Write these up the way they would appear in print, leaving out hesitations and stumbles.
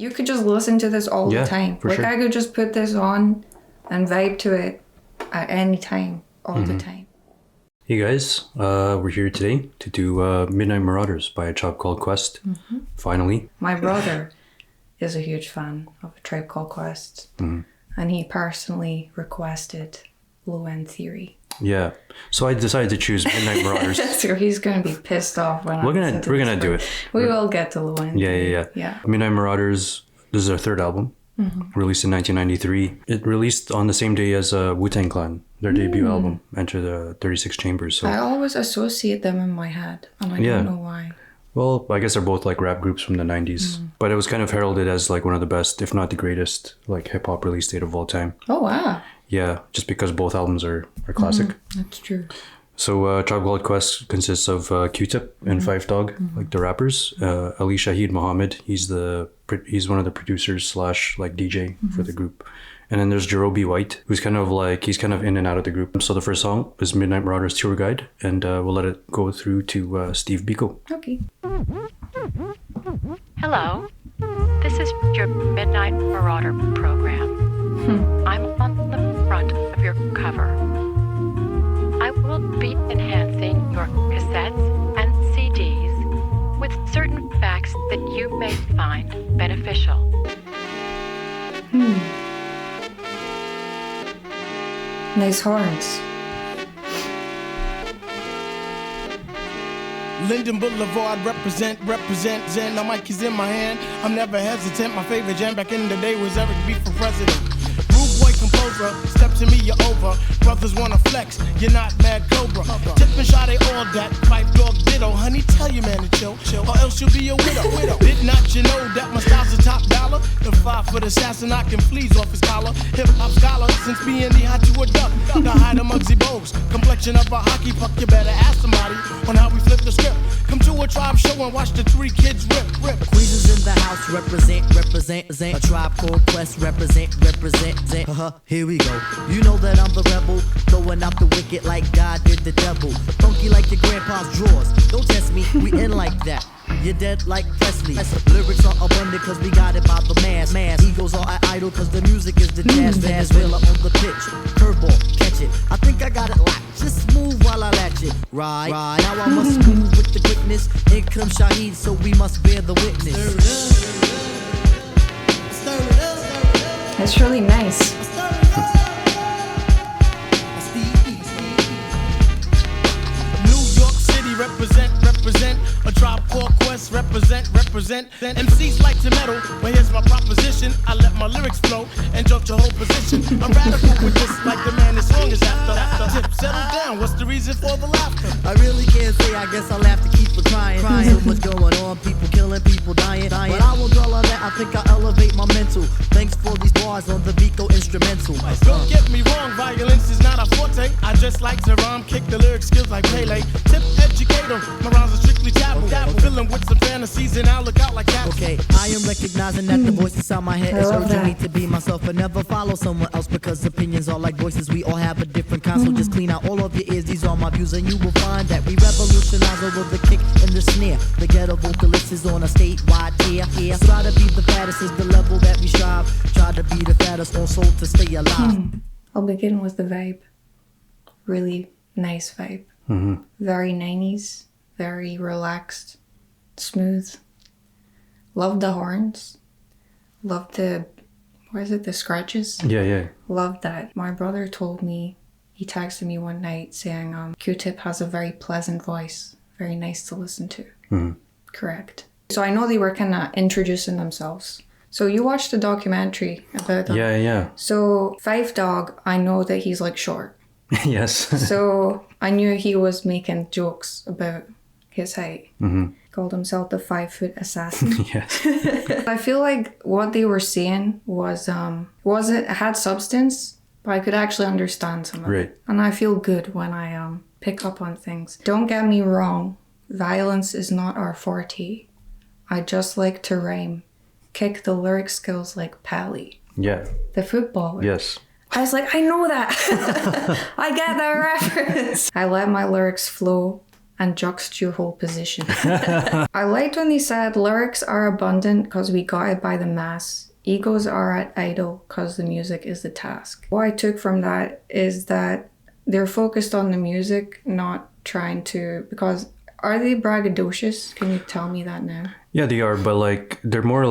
you could just listen to this all the time. Like sure. I could just put this on and vibe to it at any time, all the time. Hey guys, we're here today to do Midnight Marauders by A Tribe Called Quest. Finally. My brother is a huge fan of A Tribe Called Quest. And he personally requested Low End Theory. Yeah, so I decided to choose Midnight Marauders. So he's gonna be pissed off when we're gonna do it. We will get to Low End. Yeah. Midnight Marauders. This is their third album, released in 1993. It released on the same day as Wu-Tang Clan, their debut album, Enter the 36 Chambers. So I always associate them in my head, and I don't know why. Well, I guess they're both like rap groups from the 90s, but it was kind of heralded as like one of the best, if not the greatest, like hip hop release date of all time. Oh wow! Yeah, just because both albums are classic. That's true. So Tribe Called Quest consists of Q-Tip and Phife Dawg, like the rappers. Ali Shaheed Muhammad, he's one of the producers / like DJ for the group. And then there's Jerobi White, who's kind of in and out of the group. So the first song is Midnight Marauders Tour Guide, and we'll let it go through to Steve Biko. Okay. Hello, this is your Midnight Marauder program. I'm on the front of your cover. I will be enhancing your cassettes and CDs with certain facts that you may find beneficial. Nice horns. Linden Boulevard, represent, Zen. The mic is in my hand. I'm never hesitant. My favorite jam back in the day was Eric B for president. Rude boy composer, step to me, you're over. Brothers wanna flex, you're not Mad Cobra. Tip and shot, they all that. Phife Dawg ditto. Honey, tell your man to chill, or else you'll be a widow. Did not you know that my style's a top dollar? The 5-foot assassin knocking fleas off his collar. Hip hop scholar, since being the hot to a duck. The hide of Muggsy Bogues, complexion of a hockey puck. You better ask somebody on how we flip the script. Come to a tribe show and watch the 3 kids rip. Queens is in the house, represent. A Tribe Called Quest, represent. Here we go. You know that I'm the rebel, throwing out the wicked like God did the devil. Funky like your grandpa's drawers. Don't test me, we in like that. You're dead like Presley. Lyrics are abundant cause we got it by the mass. Egos are idle cause the music is the jazz. Fast Villa on the pitch. Curveball, catch it. I think I got it locked. Just smooth while I latch it. Right. Now I must move with the quickness. In comes Shaheed, so we must bear the witness. It's really nice. New York City, represent. A Tribe Called Quest, represent. MCs like to meddle, but here's my proposition. I let my lyrics flow and jump your whole position. I'm radical with this, like the man this song is after. Tip, settle down, what's the reason for the laughter? I really can't say, I guess I'll have to keep it crying. So much going on, people killing, people dying. But I won't dwell on that, I think I'll elevate my mental. Thanks for these bars on the biko instrumental. Don't get me wrong, violence is not a forte. I just like to rhyme, kick the lyric skills like Pele. Tip, educate them, my rhymes are strictly taboo. Filling with some fantasies and I'll look out like that. Okay, I am recognizing that the voice inside my head is urging me to be myself and never follow someone else because opinions are like voices. We all have a different kind, so just clean out all of your ears. These are my views and you will find that we revolutionize over the kick and the snare. The ghetto vocalist is on a statewide tear. Try to be the fattest is the level that we strive. Try to be the fattest also to stay alive. I'll begin with the vibe. Really nice vibe. Very 90s, very relaxed, smooth. Love the horns. Love the, the scratches? Yeah. Love that. My brother told me, he texted me one night saying Q-Tip has a very pleasant voice. Very nice to listen to. Correct. So I know they were kind of introducing themselves. So you watched the documentary about them. Yeah. So Phife Dawg, I know that he's like short. Yes. So I knew he was making jokes about his height. Called himself the 5-foot assassin. Yes. I feel like what they were saying was it had substance, but I could actually understand some of it. And I feel good when I pick up on things. Don't get me wrong, violence is not our forte. I just like to rhyme. Kick the lyric skills like Pally. Yeah. The footballer. Yes. I was like, I know that. I get that reference. I let my lyrics flow and juxtaposition. I liked when he said lyrics are abundant because we got it by the mass. Egos are at idle because the music is the task. What I took from that is that they're focused on the music, not trying to, because are they braggadocious? Can you tell me that now? Yeah, they are, but like they're more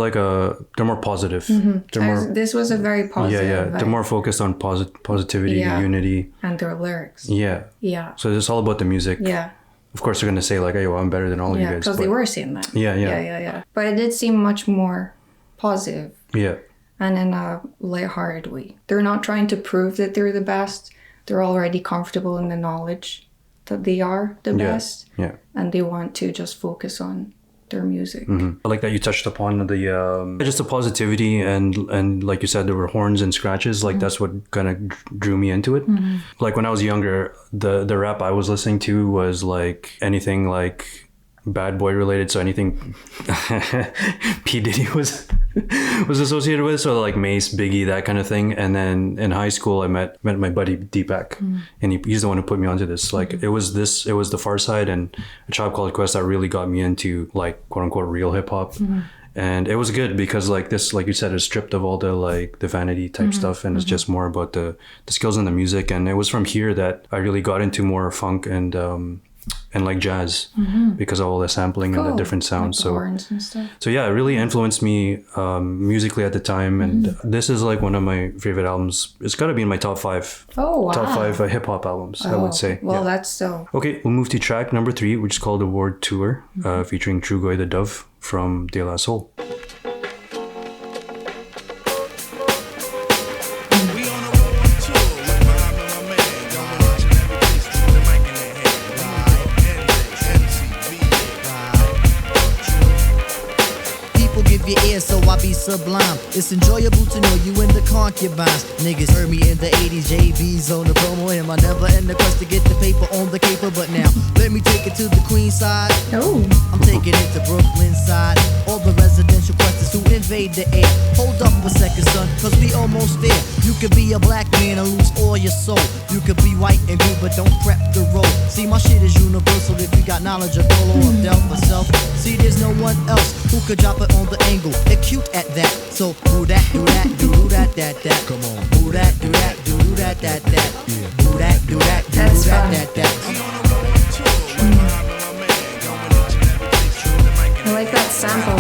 positive. This was a very positive. Yeah. They're more focused on positivity, unity, and their lyrics. Yeah. So it's all about the music. Yeah. Of course, they're gonna say like, "Hey, well, I'm better than all of you guys." Because they were saying that. Yeah. But it did seem much more positive. Yeah. And in a lighthearted way. They're not trying to prove that they're the best. They're already comfortable in the knowledge that they are the best. Yeah. And they want to just focus on their music. I like that you touched upon the just the positivity and like you said, there were horns and scratches. Like that's what kind of drew me into it. Like when I was younger, the rap I was listening to was like anything like bad boy related, so anything P Diddy was associated with, so like Mace, Biggie, that kind of thing. And then in high school I met my buddy Deepak, and he's the one who put me onto this. Like it was the Far Side and A Tribe Called Quest that really got me into like quote unquote real hip hop. And it was good because like this, like you said, is stripped of all the like the vanity type stuff, and it's just more about the skills and the music. And it was from here that I really got into more funk and like jazz because of all the sampling and the different sounds. Like the horns and stuff. So yeah, it really influenced me musically at the time. And this is like one of my favorite albums. It's got to be in my top 5. Oh, wow. Top 5 hip hop albums, I would say. Well, that's so. Okay, we'll move to track number 3, which is called The World Tour, featuring Trugoy the Dove from De La Soul. So I be sublime. It's enjoyable to know you in the concubines. Niggas heard me in the 80s, JB's on the promo. Him, I never end the quest to get the paper on the caper. But now, let me take it to the Queen side. Oh. I'm taking it to Brooklyn side. All the residential questions who invade the air. Hold up a second, son, cause we almost there. You could be a black man and lose all your soul. You could be white and blue, but don't prep the road. See, my shit is universal if you got knowledge of Dolo or Del for self. See, there's no one else who could drop it on the angle. They're cute at that. So do that, do that. Come on. Do that, do that, that. Do that, do that. I like that sample.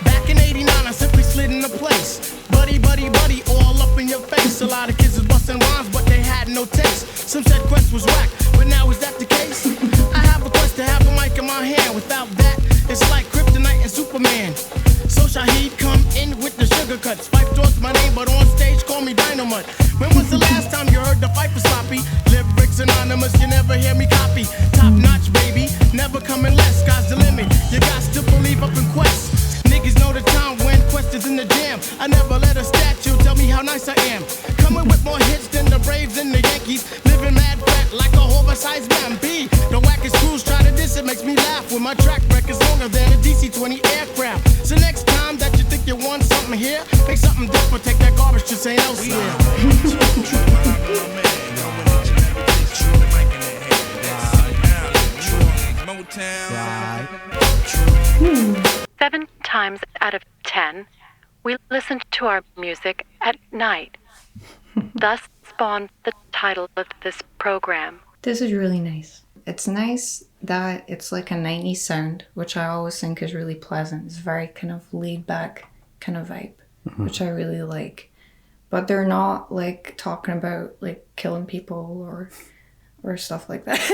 Back in 89, I simply slid into place. Buddy, all up in your face. A lot of kids was busting rhymes, but they had no taste. Some said Quest was whack, but now is that the case? I have a quest to have a mic in my hand. Without that, it's like Kryptonite and Superman. So Shaheed come in with the sugar cuts. Fife Dawg's my name, but on stage call me Dynamite. When was the last time you heard the fight was sloppy? Lyrics anonymous, you never hear me copy. Top notch, baby, never coming less. Sky's the limit, you got to believe up in Quest. Niggas know the time when Quest is in the jam. I never let a statue tell me how nice I am. Coming with more hits than the Braves and the Yankees. Living mad fat like a oversized Bambi. The wackest crews try to diss it, makes me laugh. When my track record's longer than a DC-20 aircraft. So next time that you think you want something here, make something different, take that garbage to St. Elsewhere. 7 times out of 10, we listen to our music at night. Thus spawned the title of this program. This is really nice. It's nice that it's like a 90s sound, which I always think is really pleasant. It's very kind of laid back kind of vibe, which I really like. But they're not like talking about like killing people or stuff like that.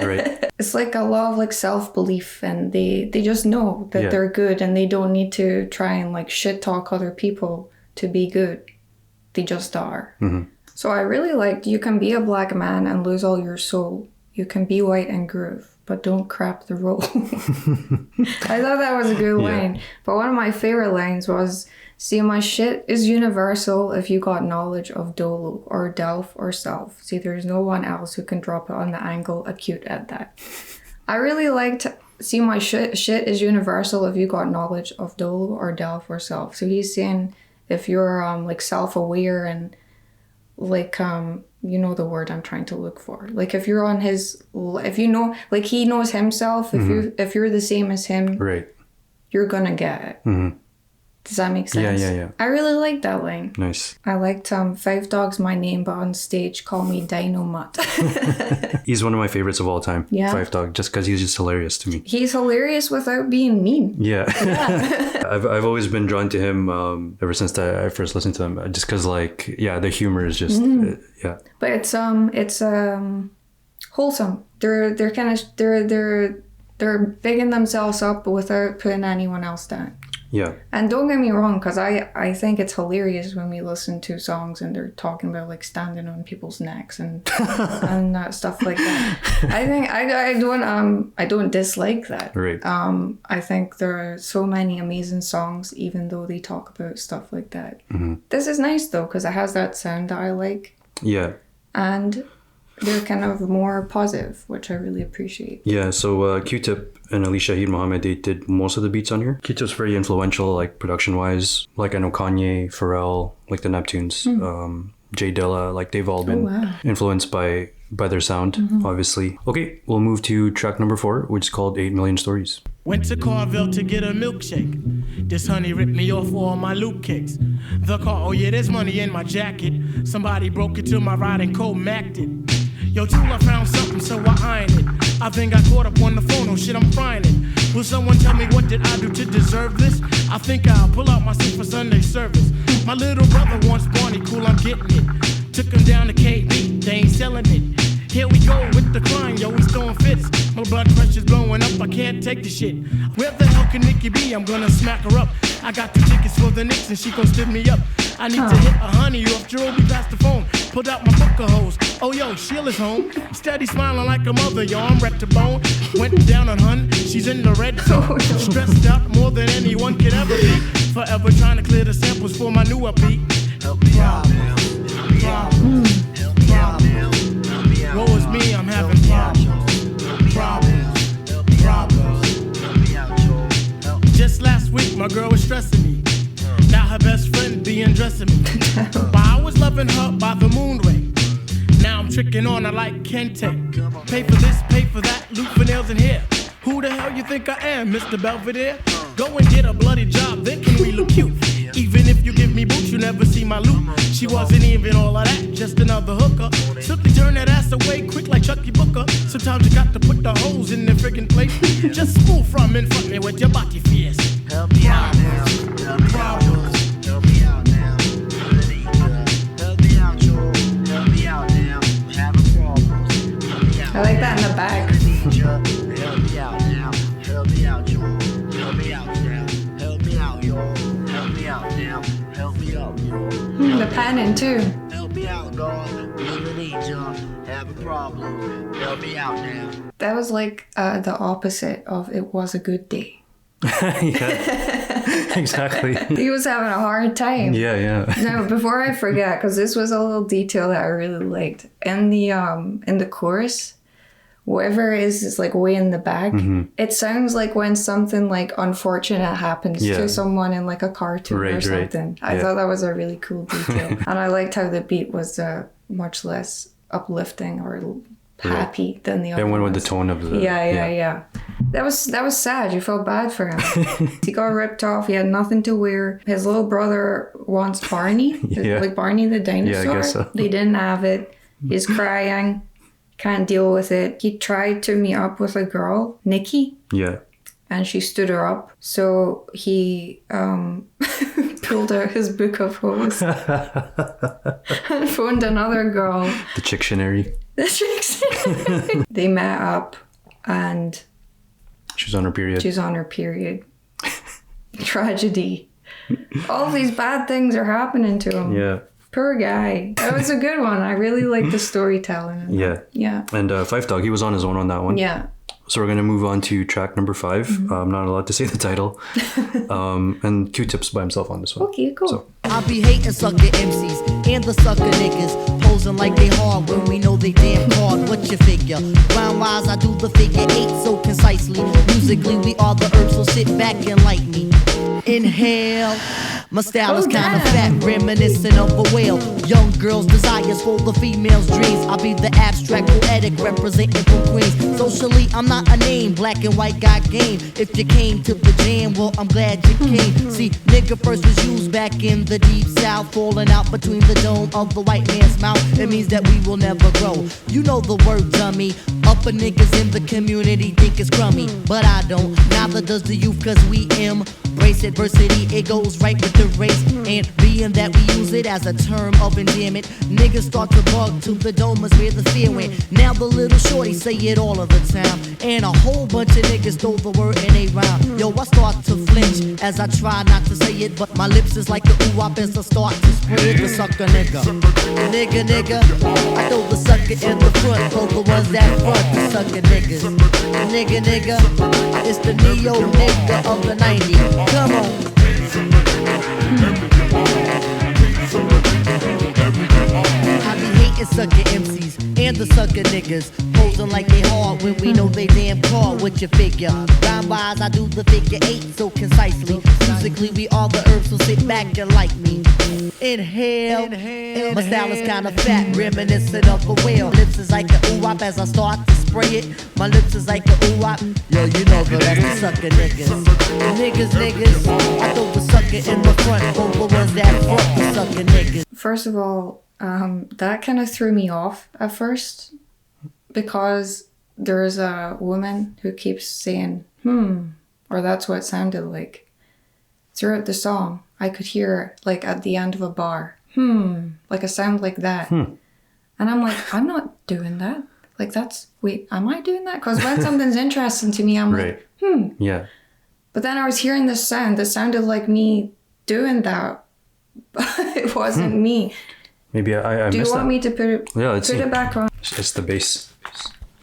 Right. It's like a lot of like self-belief, and they just know that they're good, and they don't need to try and like shit talk other people to be good. They just are. So I really liked, you can be a black man and lose all your soul. You can be white and groove, but don't crap the roll. I thought that was a good line. But one of my favorite lines was, see, my shit is universal if you got knowledge of Dolo or Delph or Self. See, there's no one else who can drop it on the angle, acute at that. I really liked, see, my shit is universal if you got knowledge of Dolo or Delph or Self. So he's saying if you're like self-aware and like you know the word I'm trying to look for. Like if you're on his, if you know, like he knows himself. If you're the same as him, right, you're gonna get it. Mm-hmm. Does that make sense? Yeah. I really like that line. Nice. I liked 5 Dog's my name, but on stage call me Dino Mutt. He's one of my favorites of all time. Yeah. 5 Dog, just because he's just hilarious to me. He's hilarious without being mean. Yeah. I've always been drawn to him ever since I first listened to him, just because like the humor is just yeah. But it's wholesome. They're kind of they're bigging themselves up without putting anyone else down. Yeah. And don't get me wrong, because I think it's hilarious when we listen to songs and they're talking about like standing on people's necks and and stuff like that. I think I don't dislike that. Right. I think there are so many amazing songs, even though they talk about stuff like that. Mm-hmm. This is nice though, because it has that sound that I like. Yeah. And they're kind of more positive, which I really appreciate. Yeah, so Q-Tip and Ali Shaheed Muhammad, they did most of the beats on here. Q-Tip's very influential, like production-wise. Like I know Kanye, Pharrell, like the Neptunes, Jay Dilla, like they've all been influenced by their sound, obviously. Okay, we'll move to track number 4, which is called 8 Million Stories. Went to Carville to get a milkshake. This honey ripped me off all my loot cakes. The car, oh yeah, there's money in my jacket. Somebody broke into my ride and co-macked it. Yo, Tool, I found something, so I ironed it. I think I caught up on the phone, oh shit, I'm frying it. Will someone tell me what did I do to deserve this? I think I'll pull out my suit for Sunday service. My little brother wants Barney, cool, I'm getting it. Took him down to KB, they ain't selling it. Here we go with the crying, yo, he's throwing fits. My blood pressure's blowing up, I can't take the shit. Where the hell can Nikki be? I'm gonna smack her up. I got the tickets for the Knicks and she gon' stiff me up. I need to hit a honey off Jerobi past the phone. Pulled out my booker hose. Oh yo, Sheila's home. Steady smiling like a mother, yo, I'm wrecked to bone. Went down on hun, she's in the red zone. Stressed out more than anyone could ever be. Forever trying to clear the samples for my newer beat. Help me out now. Help me out. Help me out now. Help me out. Woe is me, I'm having problems. Problems. Help me out, Joe. Just last week, my girl was stressing me. Now her best friend be undressing me. But I was loving her by the moon ray. Now I'm tricking on her like Kente. Pay for this, pay for that, loot for nails and hair. Who the hell you think I am, Mr. Belvedere? Go and get a bloody job, then can we look cute? Even if you give me boots, you never see my loot. She wasn't even all of that, just another hooker. Simply turn that ass away quick like Chucky Booker. Sometimes you got to put the holes in the friggin' place. Just move from in front of me with your body fierce. Help me out now. Help me out. Help me out now. Help me out, Joe. Help me out now. I'm having problems. Help me out. I like that in the back. Help me out now. Help me out, Joe. Help me out now. Help me out, yo. Help me out now. Help me out, yo. The panning too. Help me out, dog. Really need you. Have a problem. Help me out now. That was like the opposite of It Was a Good Day. Yeah, exactly. He was having a hard time. Yeah. Now, before I forget, because this was a little detail that I really liked. In the chorus, whatever it is like way in the back, it sounds like when something like unfortunate happens to someone in like a cartoon or something. I thought that was a really cool detail. And I liked how the beat was much less uplifting or happy than the other Then went with ones. the tone of the... Yeah. That was sad. You felt bad for him. He got ripped off. He had nothing to wear. His little brother wants Barney. Like Barney the dinosaur. Yeah, I guess so. They didn't have it. He's crying. Can't deal with it. He tried to meet up with a girl, Nikki. Yeah. And she stood her up. So he pulled out his book of hoes and phoned another girl. The Chictionary. They met up and she's on her period. Tragedy. All these bad things are happening to him. Yeah. Poor guy. That was a good one. I really liked the storytelling. Yeah. And 5 Dog, he was on his own on that one. Yeah. So we're going to move on to track number 5. I'm not allowed to say the title. And Q-Tip's by himself on this one. Okay, cool. So. I be hating sucker MCs and the sucker niggas, posing like they hard when we know they damn hard. What you figure? Round wise, I do the figure 8 so concisely. Musically, we are the herbs, so sit back and light me. Inhale. My style is kinda fat, reminiscent of a whale. Young girls' desires for the female's dreams. I'll be the abstract poetic representing from Queens. Socially, I'm not a name, black and white got game. If you came to the jam, well, I'm glad you came. See, nigga first was used back in the deep south, falling out between the dome of the white man's mouth. It means that we will never grow. You know the word dummy. Upper niggas in the community think it's crummy, but I don't. Neither does the youth, cause we embrace adversity. It goes right with the race, and being that we use it as a term of endearment, niggas start to bug to the dome is where the fear went. Now the little shorty say it all of the time, and a whole bunch of niggas stole the word and they rhyme. Yo, I start to flinch as I try not to say it, but my lips is like the ooh-wop as I start to spray it. The sucker nigga, nigga, I throw the sucker in the front for the ones that front. The sucker niggas, nigga, it's the neo nigga of the 90s. Come on. I be hating sucker MCs and the sucker niggas, posing like they hard when we know they damn hard with your figure. Rhyme wise, I do the figure 8 so concisely. Musically, we all the herbs, so sit back and like me. Inhale. My style is kinda fat, reminiscent of a whale. Lips is like a ooh-wop as I start to spray it. My lips is like a ooh-wop. Yo, you know that that's the sucker niggas. Niggas. I throw the sucker in the front, for the ones that front the sucker niggas. First of all, that kind of threw me off at first, because there's a woman who keeps saying, or that's what it sounded like. Throughout the song, I could hear, like, at the end of a bar, like a sound like that. And I'm like, I'm not doing that. Like, wait, am I doing that? Because when something's interesting to me, I'm like, Yeah. But then I was hearing this sound that sounded like me doing that, but it wasn't me. Maybe I Do you missed want that. me to put it back on? It's the bass.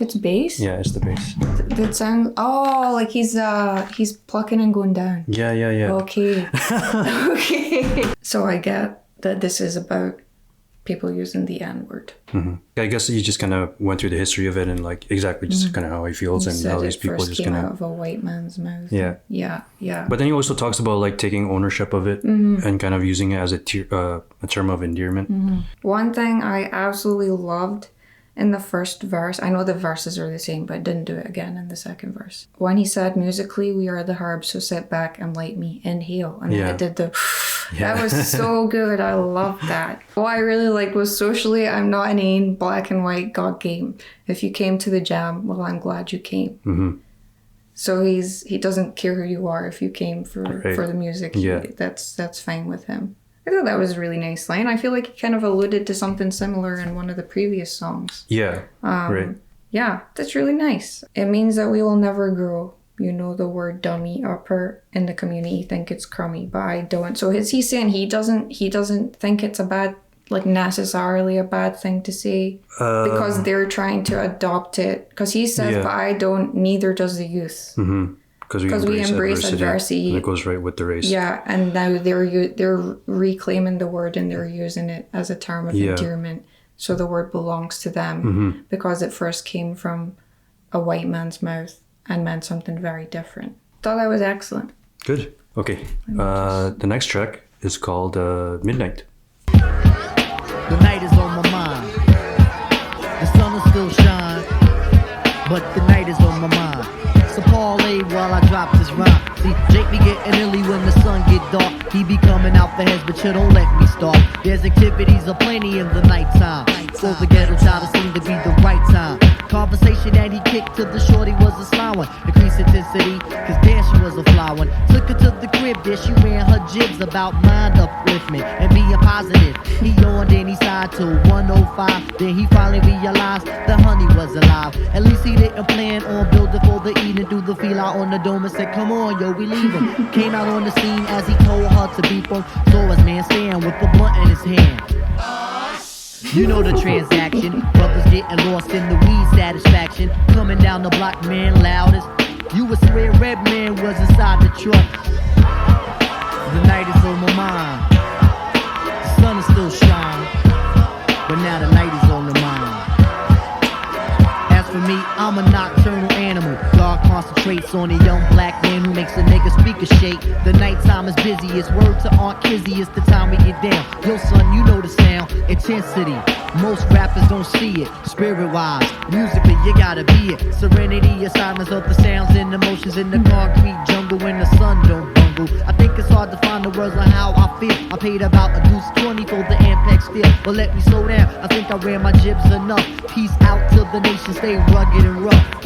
It's bass? Yeah, it's the bass. That sound. Oh, like he's plucking and going down. Yeah. Okay. Okay. So I get that this is about people using the N-word. Mm-hmm. I guess you just kind of went through the history of it and like exactly just kind of how he feels and how these people just came kind out of a white man's mouth. Yeah. But then he also talks about like taking ownership of it and kind of using it as a term of endearment. One thing I absolutely loved in the first verse, I know the verses are the same, but I didn't do it again in the second verse. When he said, musically, we are the herbs, so sit back and light me, inhale. And then it did the... That was so good. I loved that. What I really liked was socially, I'm not an ain, black and white, God game. If you came to the jam, well, I'm glad you came. Mm-hmm. So he doesn't care who you are if you came for the music. Yeah. That's fine with him. I thought that was a really nice line. I feel like he kind of alluded to something similar in one of the previous songs. Yeah, right. Yeah, that's really nice. It means that we will never grow. You know the word dummy upper in the community think it's crummy, but I don't. So is he saying he doesn't think it's a bad, like necessarily a bad thing to say because they're trying to adopt it? Because he says, but I don't, neither does the youth. Mm-hmm. Because we embrace adversity. And it goes right with the race. Yeah, and now they're reclaiming the word and they're using it as a term of endearment. So the word belongs to them because it first came from a white man's mouth and meant something very different. Thought that was excellent. Good. Okay. The next track is called Midnight. The night is on my mind. The sun will still shine, but the night is on my mind. So parlay while I drop this rhyme. See, Jake be getting illy when the sun get dark. He be coming out the heads, but you don't let me start. There's activities aplenty in the nighttime. For the ghetto child, it seemed to be the right time. Conversation that he kicked to the shorty was a sly one. Increased intensity, cause there she was a fly one. Took her to the crib, there she ran her jibs about mind upliftment and being positive. He yawned and he sighed to 105. Then he finally realized the honey was alive. At least he didn't plan on building for the evening. Threw the feel out on the dome and said, come on, yo, we leaving. Came out on the scene as he told her to beep him. Saw his man stand with the blunt in his hand. You know the transaction. Brothers getting lost in the weed satisfaction. Coming down the block, man, loudest. You would swear Red Man was inside the truck. The night is on my mind. The sun is still shining, but now the night is on the mind. As for me, I'm a nocturnal animal. God concentrates on a young black man who makes a nigga speaker shake. The nighttime is busy, it's word to Aunt Kizzy, it's the time we get down. Yo son, you know the sound, intensity. Most rappers don't see it, spirit-wise. Musically, you gotta be it. Serenity, a silence of the sounds and emotions in the concrete jungle when the sun don't bungle. I think it's hard to find the words on how I feel. I paid about a deuce 20 for the Ampex steel. But let me slow down, I think I ran my jibs enough. Peace out to the nation, stay rugged and rough.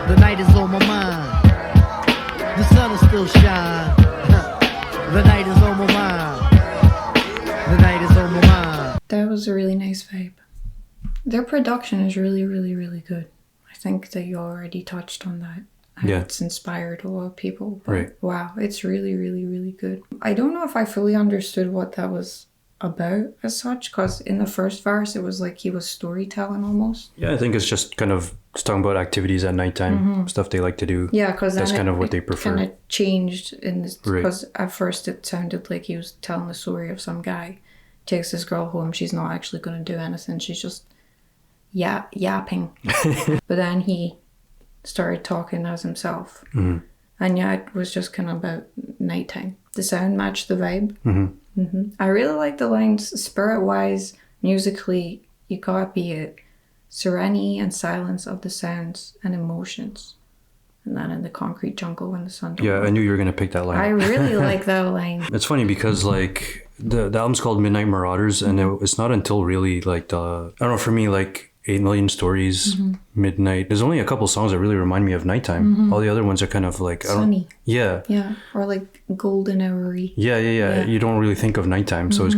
The night is on my mind. The sun will still shine. The night is on my mind. The night is on my mind. That was a really nice vibe. Their production is really, really, really good. I think that you already touched on that. Yeah. It's inspired a lot of people. But Right. wow, it's really, really, really good. I don't know if I fully understood what that was about as such, because in the first verse, it was like he was storytelling almost. Yeah, I think it's just kind of it's talking about activities at nighttime, stuff they like to do. Yeah, because that's kind of what they prefer. Kind of changed in this, Right. because at first it sounded like he was telling the story of some guy takes this girl home. She's not actually going to do anything. She's just yapping. But then he started talking as himself, and yeah, it was just kind of about nighttime. The sound matched the vibe. I really like the lines, spirit-wise, musically. You got be it. Serenity and silence of the sounds and emotions. And then in the concrete jungle when the sun don't Yeah, I knew you were going to pick that line. I really like that line. It's funny because like the album's called Midnight Marauders, and it's not until really like I don't know, for me, like 8 Million Stories, Midnight. There's only a couple songs that really remind me of nighttime. All the other ones are kind of like Sunny. Yeah, Or like golden hour-y. yeah. You don't really think of nighttime, so it's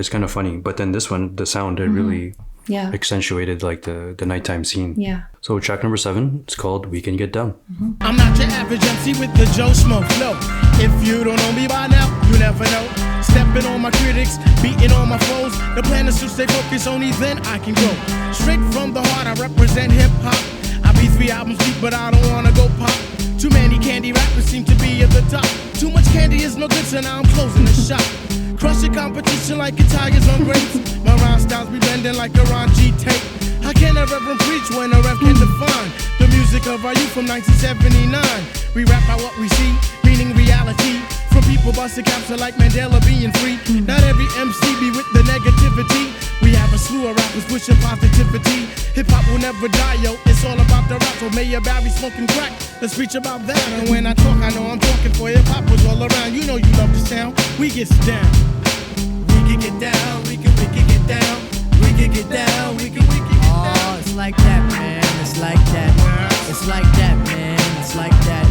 kind of funny. But then this one, the sound, it really accentuated like the nighttime scene. Yeah. So track number 7, it's called We Can Get Down. I'm not your average MC with the Joe Smoke flow. If you don't know me by now, you never know. Stepping on my critics, beating on my foes. The plan is to stay focused, only then I can go. Straight from the heart, I represent hip-hop. I be 3 albums deep, but I don't wanna go pop. Too many candy rappers seem to be at the top. Too much candy is no good, so now I'm closing the shop. Crushing competition like a tiger's on grapes. My rhyme styles be blending like a Ron G tape. How can a reverend preach when a rep can define the music of our youth from 1979? We rap by what we see, meaning reality. From people busting capture like Mandela being free. Not every MC be with the negativity. We have a slew of rappers pushing positivity. Hip-hop will never die, yo, it's all about the rap. So Mayor Barry smoking crack, let's preach about that. And when I talk, I know I'm talking for hip-hoppers all around. You know you love the sound, we get down. We can get down, we can get down. We can get down, we can get down. Oh, it's like that, man, it's like that. It's like that, man, it's like that.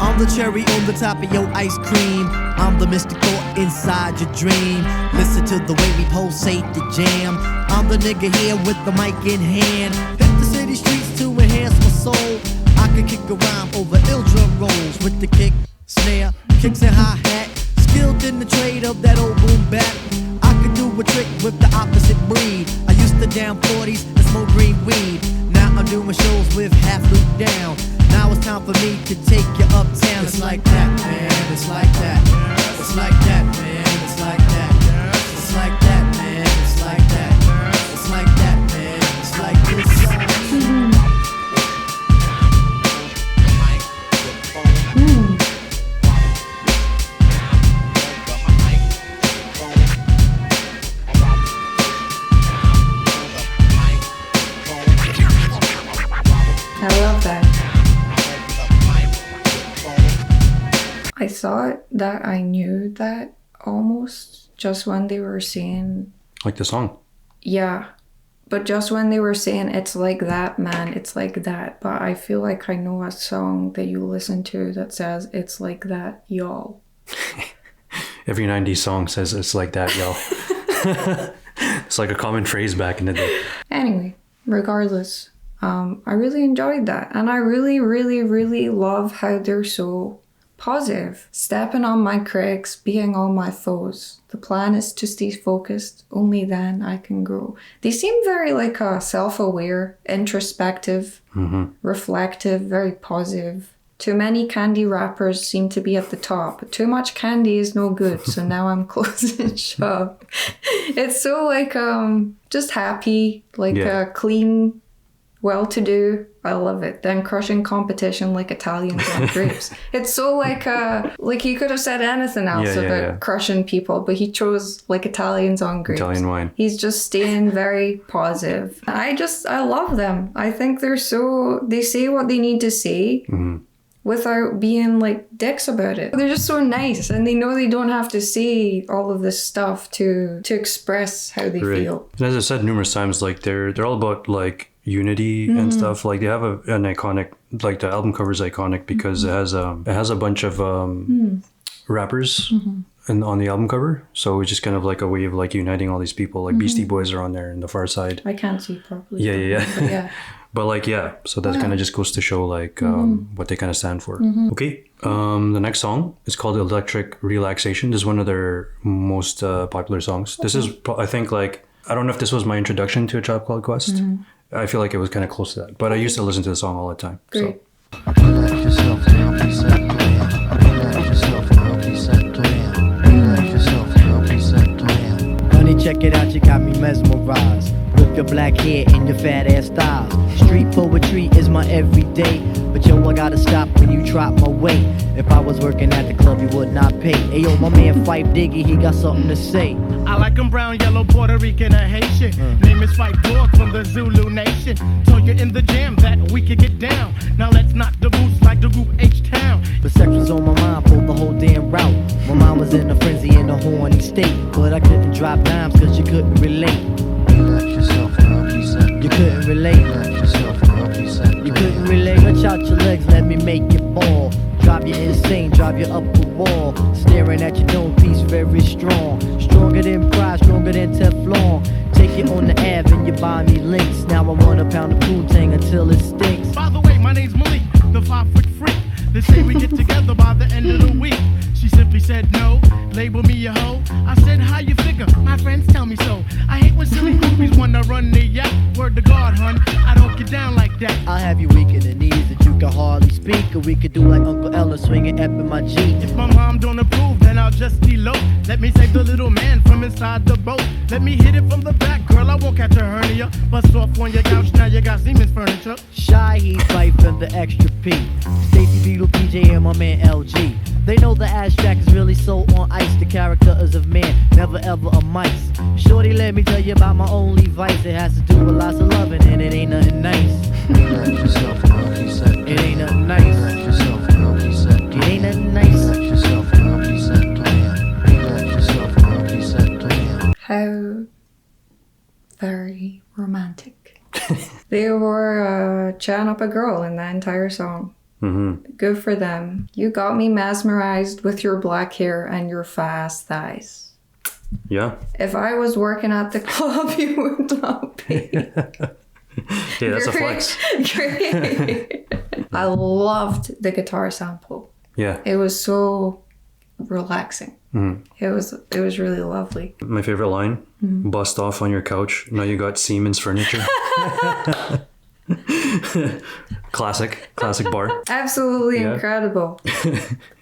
I'm the cherry on the top of your ice cream. I'm the mystical inside your dream. Listen to the way we pulsate the jam. I'm the nigga here with the mic in hand. Hit the city streets to enhance my soul. I can kick a rhyme over ill drum rolls with the kick, snare, kicks and hi-hat. Skilled in the trade of that old boom bap. I could do a trick with the opposite breed. I used to down 40s and smoke green weed. Now I'm doing shows with half loop down. Now it's time for me to take you uptown. It's like that, man. It's like that. It's like that, man. It's like that. It's like that, man. It's like that. It's like that, man. It's like this. I love that. I thought that I knew that almost just when they were saying, Like the song. yeah, but just when they were saying it's like that, man, it's like that. But I feel like I know a song that you listen to that says it's like that, y'all. Every 90s song says it's like that, y'all. It's like a common phrase back in the day. Anyway, regardless, I really enjoyed that. And I really, really, really love how they're so positive. Stepping on my critics, being all my foes. The plan is to stay focused, only then I can grow. They seem very like self-aware, introspective, reflective, very positive Too many candy wrappers seem to be at the top. Too much candy is no good, so now I'm closing shop. It's so like just happy, like clean, well-to-do. I love it. Then crushing competition like Italians on grapes. It's so like he could have said anything else about crushing people, but he chose like Italians on grapes. Italian wine. He's just staying very positive. I love them. I think they say what they need to say. Without being like dicks about it. They're just so nice, and they know they don't have to say all of this stuff to express how they feel. And as I said numerous times, like they're all about like unity and stuff. Like they have an iconic, like the album cover is iconic because it has a bunch of rappers on the album cover. So it's just kind of like a way of like uniting all these people. Like Beastie Boys are on there in the far side. I can't see properly. Yeah. But like, so that kind of just goes to show like what they kind of stand for. Okay. The next song is called Electric Relaxation. This is one of their most popular songs. This is, I think, like, I don't know if this was my introduction to A Tribe Called Quest. I feel like it was kind of close to that. But I used to listen to the song all the time. Great. Honey, check it out, you got me mesmerized. With your black hair and your fat ass styles. Street poetry is my everyday. But yo, I gotta stop when you drop my weight. If I was working at the club, you would not pay. Ayo, my man Fife Diggy, he got something to say. I like him brown, yellow, Puerto Rican, or Haitian. Name is Fife Dog from the Zulu Nation. Told you in the jam that we could get down. Now let's knock the boots like the group H-Town. But sex was on my mind for the whole damn route. My mind was in a frenzy in a horny state. But I couldn't drop dimes cause you couldn't relate. You couldn't relate. You couldn't relate. Reach out your legs, let me make you fall. Drive you insane, drive you up the wall. Staring at your dome piece, very strong. Stronger than pride, stronger than Teflon. Take you on the Ave and you buy me links. Now I want a pound of Poontang until it stinks. By the way, my name's Malik, the 5-foot freak. They say we get together by the end of the week. She simply said no, label me a hoe. I said, how you figure? My friends tell me so. I hate when silly groupies wanna run the yak. Word to God, hun, I don't get down like that. I'll have you weak in the knees that you can hardly speak. Or we could do like Uncle Ella swinging up in my Jeep. If my mom don't approve, then I'll just elope. Let me save the little man from inside the boat. Let me hit it from the back, girl, I won't catch a hernia. Bust off on your couch, now you got Siemens furniture. Shy, he fight from the extra P. Stacy Beetle, PJ, and my man LG. They know the abstract is really so on ice. The character is of man, never ever a mice. Shorty, let me tell you about my only vice. It has to do with lots of loving, and it ain't nothing nice. It ain't nothing nice. It ain't nothing nice. How very romantic. They were chatting up a girl in that entire song. Good for them. You got me mesmerized with your black hair and your fast thighs. Yeah. If I was working at the club, you would not be. Yeah, that's a flex. Great. I loved the guitar sample. Yeah. It was so relaxing. It was really lovely. My favorite line, bust off on your couch. Now you got Siemens furniture. Classic bar. Absolutely incredible.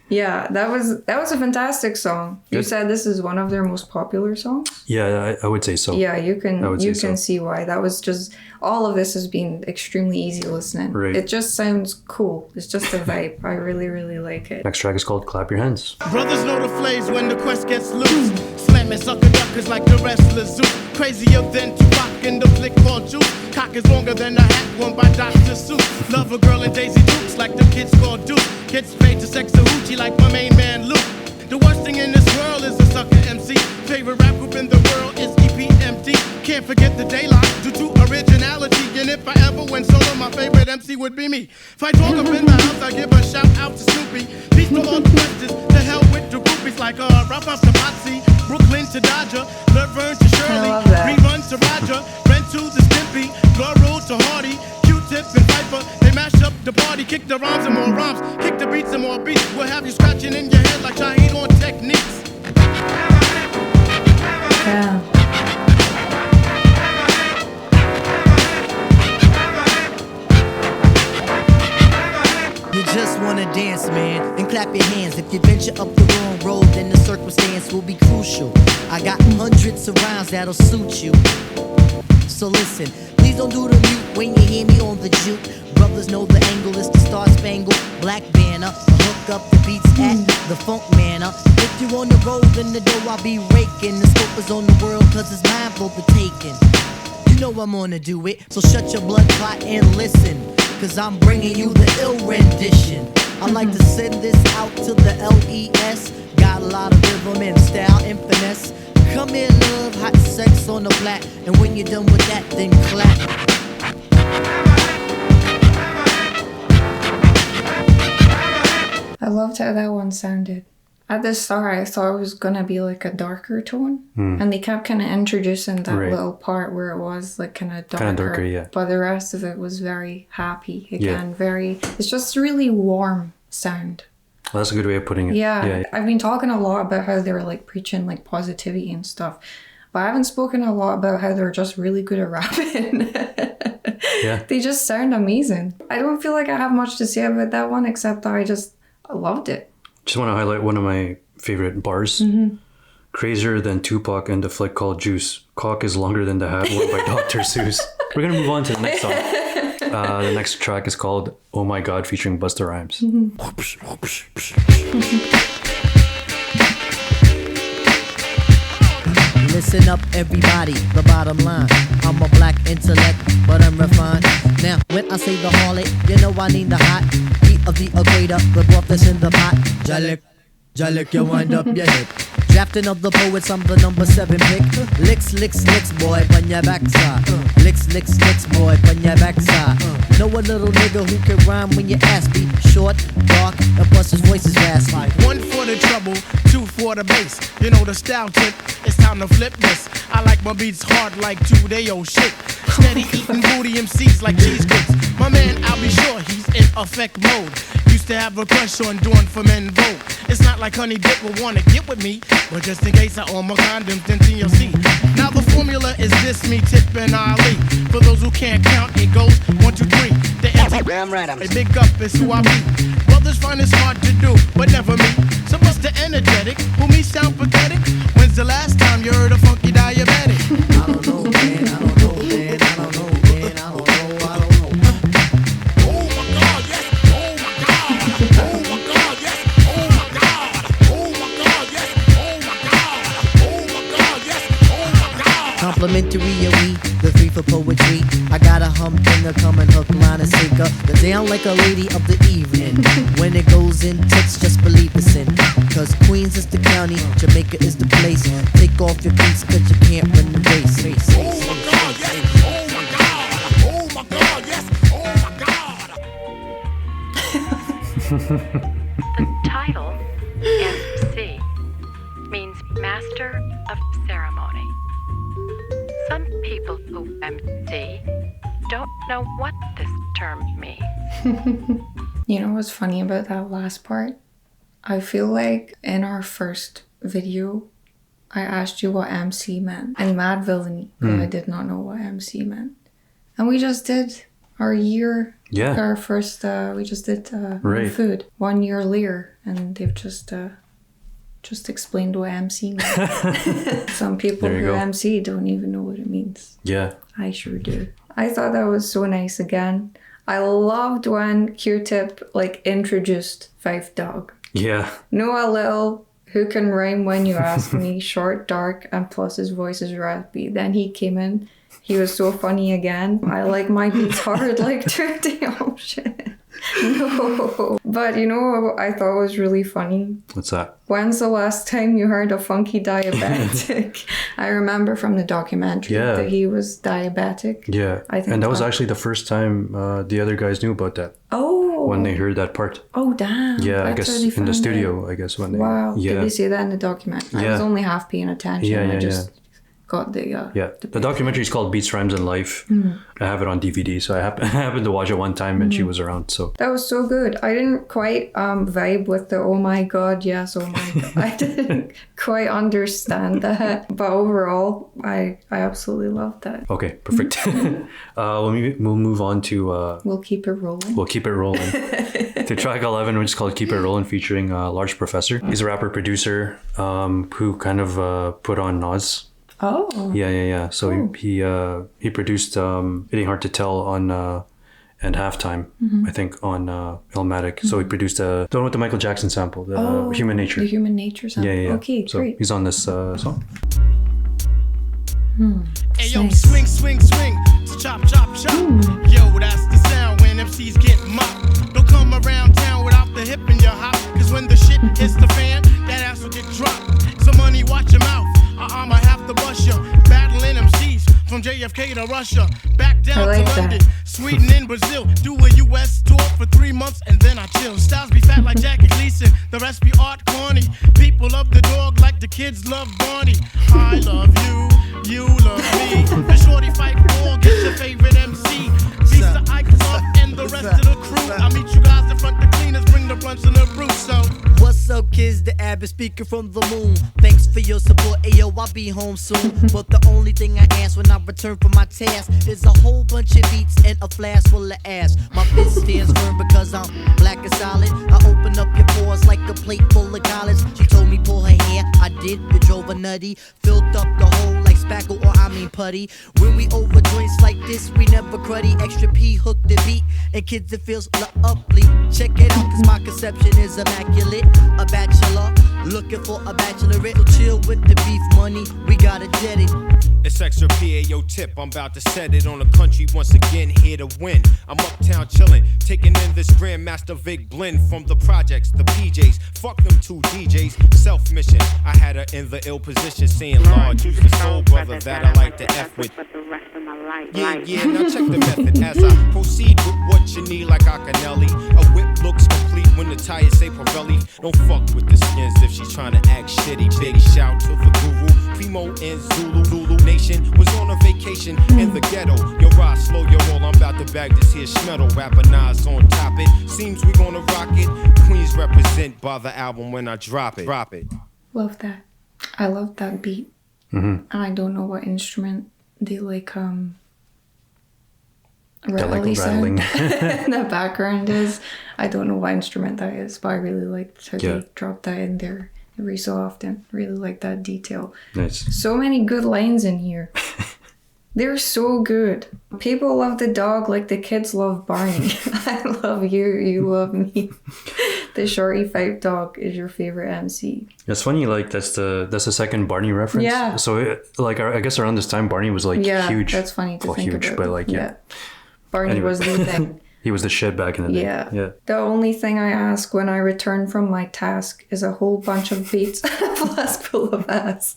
Yeah, that was a fantastic song. You said this is one of their most popular songs? Yeah, I would say so. Yeah, you can see why. That was just, all of this has been extremely easy listening. Right. It just sounds cool. It's just a vibe. I really, really like it. Next track is called Clap Your Hands. Brothers know the flames when the quest gets loose. Slamming sucker duckers like the wrestlers zoo. Crazier than Tupac in the flick called Juice. Cock is longer than a hat worn by Dr. Seuss. Love a girl in Daisy Dukes like the kids called Duke. Gets paid to sex a hoochie like my main man Luke. The worst thing in this world is a sucker MC. Favorite rap group in the world is EPMD. Can't forget the daylight due to originality. And if I ever went solo, my favorite MC would be me. If I talk up in the house, I give a shout out to Snoopy. Peace to all the questions. To hell with the groupies like Ralph up to Potsy, Brooklyn to Dodger, Laverne to Shirley, Rerun to Roger, Brent to the Stimpy, Laurel to Hardy, Q-Tip and Piper. They mash up the party, kick the rhymes and more rhymes, kick the beats and more beats. We'll have you scratching in your head like Shaheed on Techniques. Yeah. You just wanna wanna dance, man, and clap your hands. If you venture up the wrong road, then the circumstance will be crucial. I got hundreds of rhymes that'll suit you. So listen, please don't do the mute when you hear me on the juke. Brothers know the angle is the Star Spangled Black Banner. Hook up the beats at the funk manner. If you on the road, then the dough I'll be raking. The scope is on the world, cause it's mine for the taking. You know I'm gonna do it, so shut your blood clot and listen. Cause I'm bringing you the ill rendition. I like to send this out to the LES. Got a lot of rhythm and style and finesse. Come here, love, hot sex on the flat. And when you're done with that, then clap. I loved how that one sounded. At the start, I thought it was gonna be like a darker tone, and they kept kind of introducing that little part where it was like kind of darker. Yeah. But the rest of it was very happy again. Very. It's just really warm sound. Well, that's a good way of putting it. Yeah, I've been talking a lot about how they were like preaching like positivity and stuff, but I haven't spoken a lot about how they're just really good at rapping. Yeah. They just sound amazing. I don't feel like I have much to say about that one except that I loved it. Just want to highlight one of my favorite bars. Crazier than Tupac and the flick called Juice. Cock is longer than the hat worn by Dr. Seuss. We're going to move on to the next song. The next track is called Oh My God featuring Busta Rhymes. Listen up, everybody, the bottom line. I'm a black intellect, but I'm refined. Now, when I say the harlot, you know I need the hot heat of the equator, the broth that's in the pot. Jalik, you wind up your hip. Drafting of the poets, I'm the number 7 pick. Licks, boy, on your backside. Licks, boy, on your backside. Know a little nigga who can rhyme when you ask me. Short, dark, and plus his voice is raspy. 1 for the treble, 2 for the bass. You know the style tip, it's time to flip this. I like my beats hard like 2-day-old shit. Steady eating booty MCs like cheesecakes. My man, I'll be sure he's in effect mode. Used to have a crush on doing for men vote. It's not like Honey Dip will wanna get with me, but just in case I own my condoms, then TLC. Now the formula is this, me, Tip, and Ali. For those who can't count, it goes 1, 2, 3. The Damn right, I'm a big up is who I be. Brothers find this hard to do, but never me. So what's the energetic? Who me sound pathetic? When's the last time you heard a funky diabetic? I don't know, man, I don't know, man, I don't know, man, I don't know. Oh my God, yes! Oh my God! Oh my God, yes! Oh my God! Oh my God, yes! Oh my God! Oh my God, yes! Oh my God! Complimentary, yeah, we, the 3 for poetry. I got a humdinger coming hook, line, and sinker. The down like a lady of the evening. When it goes in tits, just believe it's in. Cause Queens is the county, Jamaica is the place. Take off your cleats cause you can't run the race. Oh my God, yes! Oh my God! Oh my God, yes! Oh my God! The title, MC, means Master of Ceremony. Some people who MC don't know what this term means. You know what's funny about that last part? I feel like in our first video, I asked you what MC meant. And mad villainy, but I did not know what MC meant. And we just did our year. Yeah. Our first, we just did Right. food 1 year later. And they've just explained what MC meant. Some people There you who go. MC don't even know what it means. Yeah. I sure do. I thought that was so nice again. I loved when Q-Tip like introduced Five Dog. Yeah. Know a little who can rhyme when you ask me, short, dark, and plus his voice is raspy. Then he came in. He was so funny again. I like my beats hard like dirty. Oh shit. No. But you know what I thought was really funny? What's that? When's the last time you heard a funky diabetic? I remember from the documentary that he was diabetic. Yeah. I think and that was that- actually the first time the other guys knew about that. Oh. When they heard that part. Oh, damn. Yeah, I That's guess how they in the found studio, it. I guess when they... Wow. Yeah. Did they say that in the documentary? I was Yeah. only half paying attention. Yeah, I just got the... Yeah, the documentary is called Beats, Rhymes, and Life. I have it on DVD, so I happened to watch it one time and she was around, so... That was so good. I didn't quite vibe with the oh my god, yes, oh my god. I didn't quite understand that. But overall, I absolutely loved that. Okay, perfect. We'll move on to... We'll keep it rolling. We'll keep it rolling. to track 11, which is called Keep It Rollin', featuring Large Professor. He's a rapper producer who kind of put on Nas. Oh. Yeah. So he produced It Ain't Hard to Tell on and Halftime, I think, on Illmatic. So he produced the one with the Michael Jackson sample, the Human Nature. The Human Nature sample. Yeah. Okay, so great. he's on this song. Hey yo, swing, swing, swing, chop, chop, chop. Yo, that's the sound when MCs get mopped. Don't come around town without the hip in your hop, cause when the shit hits the fan, that ass will get dropped. So money, watch your mouth, I might have to bust ya. Battling MCs from JFK to Russia, back down like to London, that. Sweden and Brazil. Do a US tour for 3 months and then I chill. Styles be fat like Jackie Gleason, the rest be art corny. People love the dog like the kids love Barney. I love you, you love me. The shorty fight ball, get your favorite MC. Beats the Ike Club and the rest of the crew. I meet you guys in front, the cleaners bring the blunts and the brew. So What's up, kids? The average speaker from the moon. Thanks for your support. Ayo, I'll be home soon. But the only thing I ask when I return from my task is a whole bunch of beats and a flask full of ass. My fist stands firm because I'm black and solid. I open up your pores like a plate full of college. She told me pull her hair, I did. It drove her nutty. Filled up the hole like spackle or I mean putty. When we over joints like this, we never cruddy. Extra P hook the beat, and kids it feels lovely. Check it out, cause my conception is immaculate. A bachelor, looking for a bachelorette. So chill with the beef money, we gotta jet it. It's extra PAO tip, I'm about to set it on the country once again, here to win. I'm uptown chillin', taking in this Grandmaster Vic blend from the projects, the PJs. Fuck them 2 DJs, self-mission. I had her in the ill position, saying, Lord, use the soul brother that I like to F with. Yeah, now check the method as I proceed with what you need like Acanelli. A whip looks complete when the tires say Pirelli. Don't fuck with the skins if she's trying to act shitty. Big shout to the guru, Primo and Zulu Nation was on a vacation in the ghetto. Yo, ride slow, yo, roll, I'm about to bag this here schmeddle. Rapper Nas on top it, seems we gonna rock it. Queens represent by the album when I drop it. Love that. I love that beat. And I don't know what instrument they rattling in the background is. I don't know what instrument that is, but I really liked how they dropped that in there every so often. Really like that detail. Nice. So many good lines in here. They're so good. People love the dog like the kids love Barney. I love you, you love me. The shorty fight dog is your favorite MC. It's funny, like that's the second Barney reference. Yeah. So I guess around this time Barney was like huge. That's funny to think huge, about. but like Barney Anyway. was the thing. He was the shit back in the day. Yeah. The only thing I ask when I return from my task is a whole bunch of beats and a flask full of ass.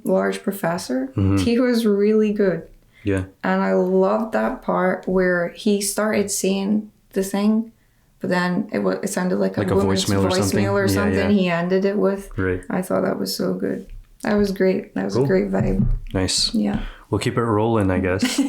Large Professor, he was really good. Yeah. And I loved that part where he started saying the thing, but then it sounded like a woman's voicemail or something. Yeah. He ended it with. Right. I thought that was so good. That was great. That was a great vibe. Nice. Yeah. We'll keep it rolling, I guess.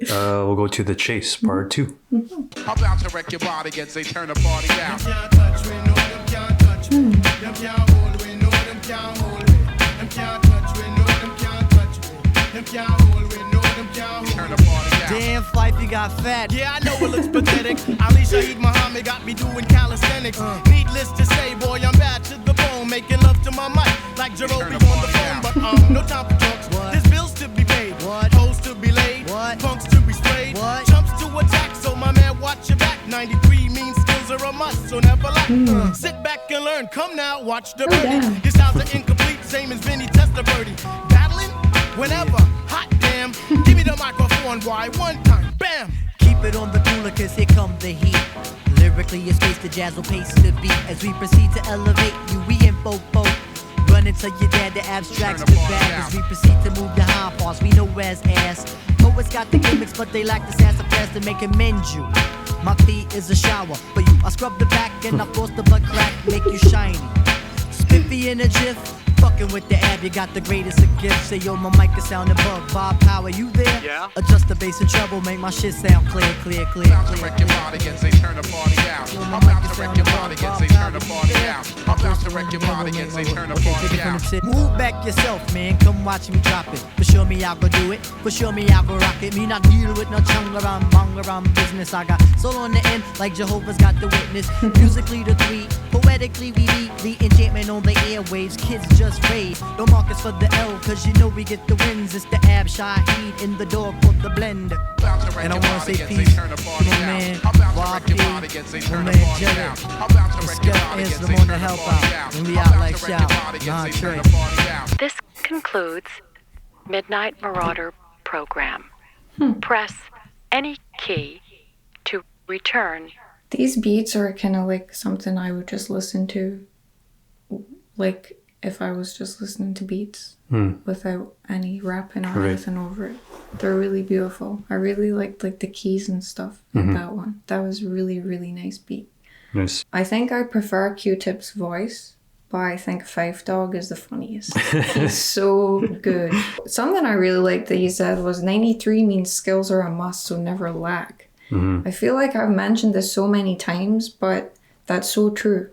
We'll go to The Chase, part 2. I'm about to wreck your body and say turn the party down. can't touch me, no, them can't touch me. Them can't hold me, no, them can't hold me. Them can't touch me, no, them can't touch me. Them can't hold me, no, them can't Turn hold the me. party down. Damn, Fife, you got fat. Yeah, I know it looks pathetic. Ali Shaheed Muhammad got me doing calisthenics. Needless to say, boy, I'm bad to the bone. Making love to my mic like Jerobi on the phone. But no time for jokes. There's bills to be paid. What? Hoes to be laid. What? Punks to be sprayed. What? Chumps to attack. So my man, watch your back. 93 means skills are a must. So never lack. Sit back and learn. Come now, watch the birdie. damn. His sounds are incomplete. Same as Vinny Testaverde. Battling whenever. Hot damn. Give me the microphone, boy. One time. Bam. Keep it on the cooler, cause here come the heat. Lyrically, it's space the jazz will pace the beat. As we proceed to elevate you, we in fofo. Run into your dad, the abstracts the bag. As we proceed to move the high parts, we know where's ass. Poets got the gimmicks, but they lack the sass of class to make it mend you. My feet is a shower for you. I scrub the back and I force the butt crack, make you shiny. Spiffy in a jiff, Fucking with the ab, you got the greatest of gifts. Say yo, my mic is sounding bug. Bob Power, you there? Yeah. Adjust the bass and treble, make my shit sound clear, clear, clear. About to wreck your body and say turn the party out. I'm about to wreck your body and say turn the party out. I'm about to wreck your body and say turn the party out. Move back yourself, man. Come watch me drop it. For sure me, I go do it. For sure me, I go rock it. Me not deal with no chungaram, bongaram business. I got soul on the end, like Jehovah's got the witness. Musically the three, poetically we lead the enchantment on the airwaves. Kids just rave. No markers for the L, cause you know we get the wins. It's the Ab Shaheed in the door for the blend. And I wanna say peace to my man Rob P, my man Jelly. The Skell is the one to help out. And we out like shout, Nah Trey. This concludes Midnight Marauder program. Press any key to return. These beats are kind of like something I would just listen to, like if I was just listening to beats without any rapping or anything over it. They're really beautiful. I really liked like the keys and stuff in that one. That was really, really nice beat. Nice. I think I prefer Q-Tip's voice, but I think Five Dog is the funniest. He's so good. Something I really liked that he said was 93 means skills are a must, so never lack. I feel like I've mentioned this so many times, but that's so true.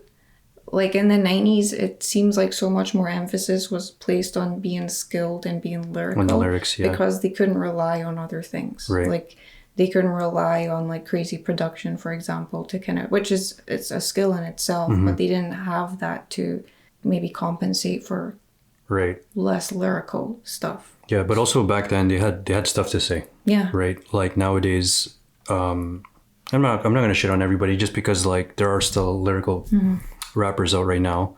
Like in the 90s, it seems like so much more emphasis was placed on being skilled and being lyrical. On the lyrics, yeah. Because they couldn't rely on other things. Right. Like they couldn't rely on like crazy production, for example, to kind of, which is, it's a skill in itself, but they didn't have that to maybe compensate for less lyrical stuff. Yeah, but also back then they had stuff to say. Yeah. Right. Like nowadays, I'm not gonna shit on everybody just because like there are still lyrical rappers out right now.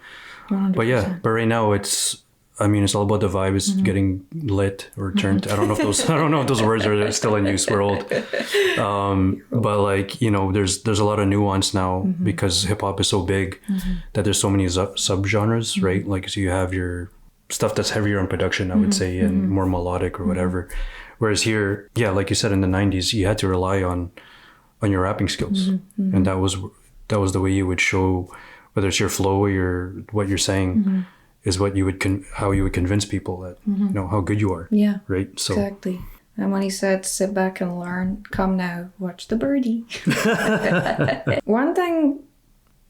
100%. But right now it's all about the vibe. It's getting lit or turned. I don't know if those words are still in use. We're old. But like, you know, there's a lot of nuance now because hip hop is so big that there's so many subgenres, right? Like, so you have your stuff that's heavier on production, I would say, and more melodic or whatever. Whereas here, yeah, like you said, in the 90s, you had to rely on your rapping skills, and that was the way you would show whether it's your flow or what you're saying is what you would how you would convince people that you know how good you are. Yeah. Right. So exactly. And when he said, "Sit back and learn," come now, watch the birdie. One thing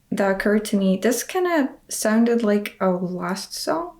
that occurred to me, this kind of sounded like a last song.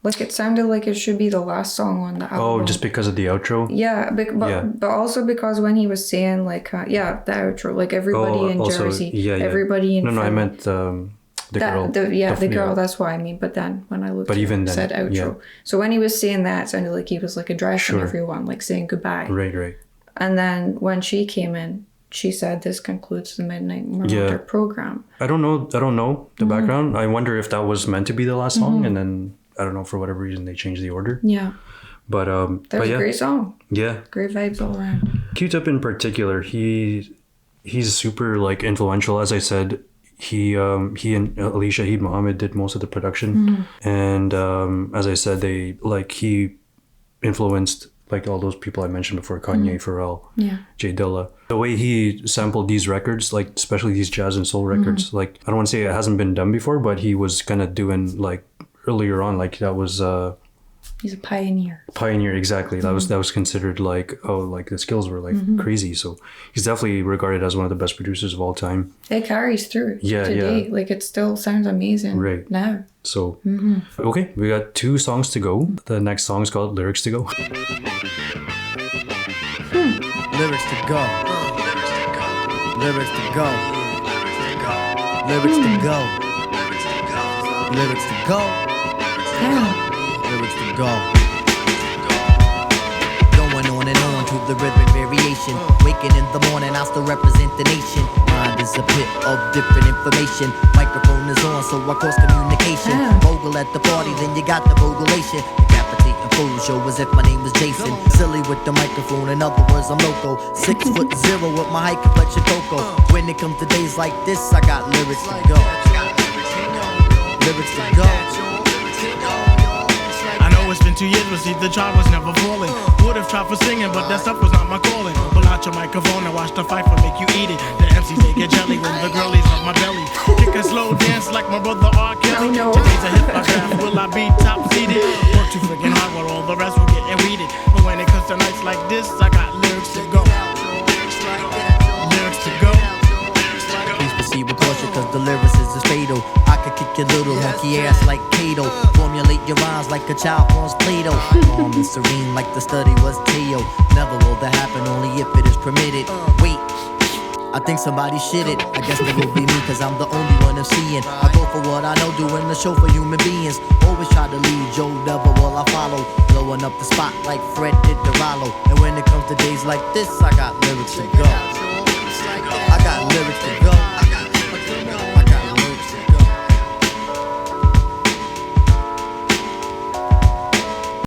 Like it sounded like it should be the last song on the album. Oh, just because of the outro? Yeah, but also because when he was saying like, the outro, like everybody in Jersey, everybody in No, I meant the girl. The girl, that's what I mean. But then when I looked at it, it said outro. Yeah. So when he was saying that, it sounded like he was like addressing everyone, like saying goodbye. Right. And then when she came in, she said, "This concludes the Midnight Marauder program." I don't know the background. I wonder if that was meant to be the last song, and then I don't know, for whatever reason they changed the order. Yeah. But that was a great song. Yeah. Great vibes all around. Q-Tip in particular, he's super like influential. As I said, he and Ali Shaheed Muhammad did most of the production, and as I said, he influenced like all those people I mentioned before: Kanye, Pharrell, Jay Dilla. The way he sampled these records, like especially these jazz and soul records, like I don't want to say it hasn't been done before, but he was kind of doing like earlier on, like that was he's a pioneer. Exactly. That was considered like, oh, like the skills were like crazy. So he's definitely regarded as one of the best producers of all time. It carries through today. Like it still sounds amazing now. So okay, we got 2 songs to go. The next song is called Lyrics to Go. Lyrics to go. Lyrics to go. Lyrics to go. Lyrics to go. Lyrics to go. Going on and on to the rhythmic variation. Waking in the morning, I still represent the nation. Mind is a pit of different information. Microphone is on, so I cause communication. Bogle at the party, then you got the bogulation. Decapitating fools, show as if my name was Jason. Silly with the microphone, in other words, I'm loco. 6'0" with my height complexion cocoa. When it comes to days like this, I got lyrics to go. Lyrics to go. I know it's been 2 years, but see, the child was never falling. Would've tried for singing, but that stuff was not my calling. Pull out your microphone and watch the fight for make you eat it. The MC they get jelly when the girlies up my belly. Kick a slow dance like my brother R. Kelly. Oh, no. Today's a hip hop draft, will I be top seeded? Work too freaking hard while all the rest will get weeded. But when it comes to nights like this, I got lyrics to go. Lyrics to go. Please proceed with caution, cause the lyricist is fatal. I could kick your little hunky ass like Kato. Formulate your rhymes like a child forms Play-Doh. Calm and serene like the study was Teo. Never will that happen, only if it is permitted. Wait, I think somebody shit it. I guess it will be me, cause I'm the only one of seeing. I go for what I know, doing the show for human beings. Always try to lead Joe Devil while I follow. Blowing up the spot like Fred did the Rollo. And when it comes to days like this, I got lyrics to go. I got lyrics to go. I got lyrics to go.